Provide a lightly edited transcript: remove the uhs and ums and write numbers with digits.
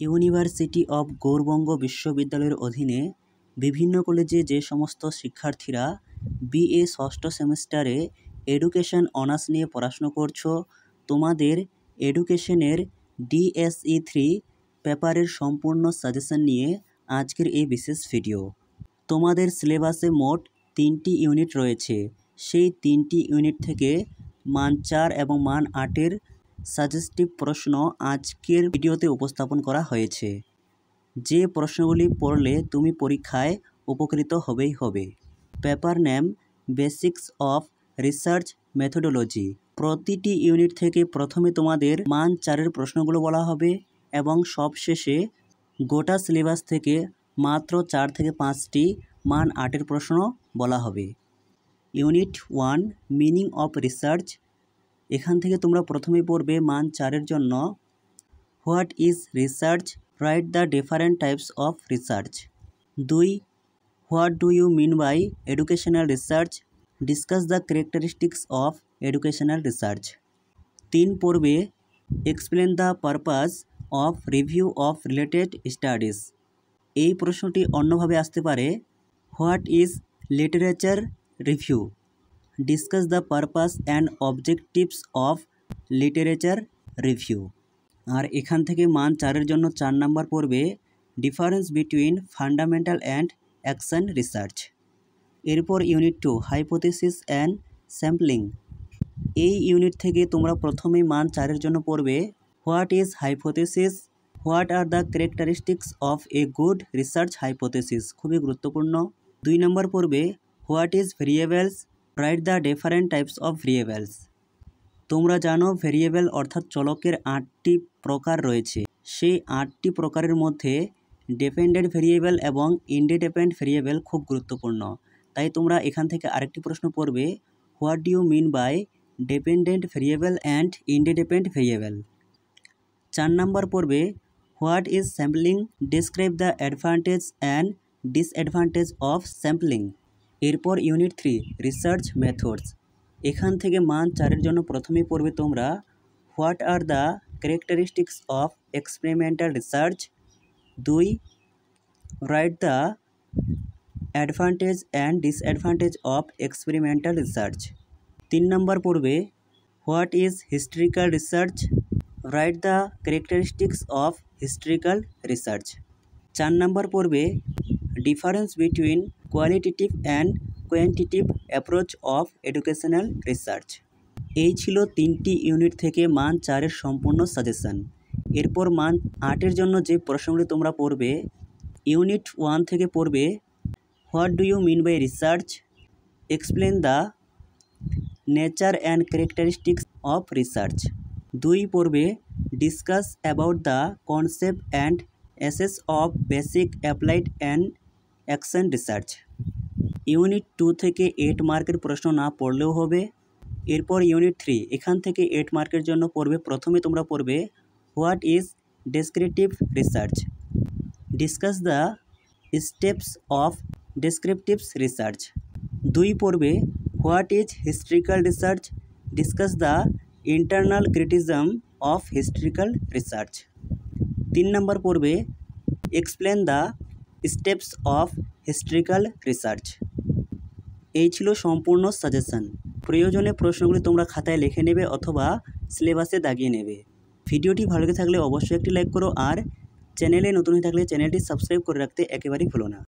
University of Gourbanga বিশ্ববিদ্যালয়ের অধীনে বিভিন্ন কলেজে যে সমস্ত শিক্ষার্থীরা বিএ ষষ্ঠ সেমিস্টারে এডুকেশন অনার্স নিয়ে পড়াশুনো করছো, তোমাদের এডুকেশনের DSE-3 পেপারের সম্পূর্ণ সাজেশন নিয়ে আজকের এই বিশেষ ভিডিও। তোমাদের সিলেবাসে মোট 3টি ইউনিট রয়েছে। সেই 3টি ইউনিট থেকে মান 4 এবং মান 8-এর সাজেস্টিভ প্রশ্ন আজকের ভিডিওতে উপস্থাপন করা হয়েছে। যে প্রশ্নগুলি পড়লে তুমি পরীক্ষায় উপকৃত হবেই হবে। Paper name basics of research methodology. প্রতিটি ইউনিট থেকে প্রথমে তোমাদের মান 4-এর প্রশ্নগুলো বলা হবে এবং সবশেষে গোটা সিলেবাস থেকে মাত্র 4 থেকে 5টি মান 8-এর প্রশ্ন বলা হবে। Unit 1 meaning of research. এখান থেকে তোমরা প্রথমে পড়বে মান 4-এর জন্য what is research, write the different types of research. 2 what do you mean by educational research, discuss the characteristics of educational research. 3 পড়বে explain the purpose of review of related studies. এই প্রশ্নটি অন্যভাবে আসতে পারে what is literature review, discuss the purpose and objectives of literature review. আর এখান থেকে মান 4-এর জন্য 4 নাম্বার পড়বে difference between fundamental and action research. এরপর ইউনিট 2 হাইপোথেসিস অ্যান্ড স্যাম্পলিং। এই ইউনিট থেকে তোমরা প্রথমে মান 4-এর জন্য পড়বে what is hypothesis, what are the characteristics of a good research hypothesis, খুবই গুরুত্বপূর্ণ। 2 নম্বর পড়বে what is variables, right the different types of variables. তোমরা জানো ভেরিয়েবল অর্থাৎ চলকের 8টি প্রকার রয়েছে। সেই 8টি প্রকারের মধ্যে ডিপেন্ডেন্ট ভেরিয়েবল এবং ইনডিপেন্ডেন্ট ভেরিয়েবল খুব গুরুত্বপূর্ণ। তাই তোমরা এখান থেকে আরেকটি প্রশ্ন পড়বে what do you mean by dependent variable and independent variable. 4 number পড়বে what is sampling, describe the advantage and disadvantage of sampling. এরপর ইউনিট 3 রিসার্চ মেথডস। এখান থেকে মান 4-এর জন্য প্রথমে পড়বে তোমরা what are the characteristics of experimental research. 2 write the advantage and disadvantage of experimental research. 3 number পড়বে what is historical research, write the characteristics of historical research. 4 নম্বর পড়বে difference between qualitative and quantitative approach of educational research. এই ছিল 3টি unit থেকে মান 4-এর সম্পূর্ণ suggestion. এরপর মান 8-এর জন্য যে প্রশ্নগুলি তোমরা পড়বে ইউনিট 1 থেকে পড়বে what do you mean by research, explain the nature and characteristics of research. 2 পড়বে discuss about the concept and assess of basic applied and action research. Unit 2 থেকে 8 মার্কের প্রশ্ন না পড়লেও হবে। এরপর ইউনিট 3 এখান থেকে 8 মার্কের জন্য পড়বে প্রথমে তোমরা পড়বে what is descriptive research, discuss the steps of descriptive research. 2 পড়বে what is historical research, discuss the internal criticism of historical research. 3 number পড়বে explain the steps of historical research. এই ছিল সম্পূর্ণ সাজেশন। প্রয়োজনে প্রশ্নগুলি তোমরা খাতায় লিখে নেবে অথবা সিলেবাসে দাগিয়ে নেবে। ভিডিওটি ভালো লেগে থাকলে অবশ্যই একটি লাইক করো আর চ্যানেলে নতুন হয়ে থাকলে চ্যানেলটি সাবস্ক্রাইব করে রাখতে একেবারেই ভুলো না।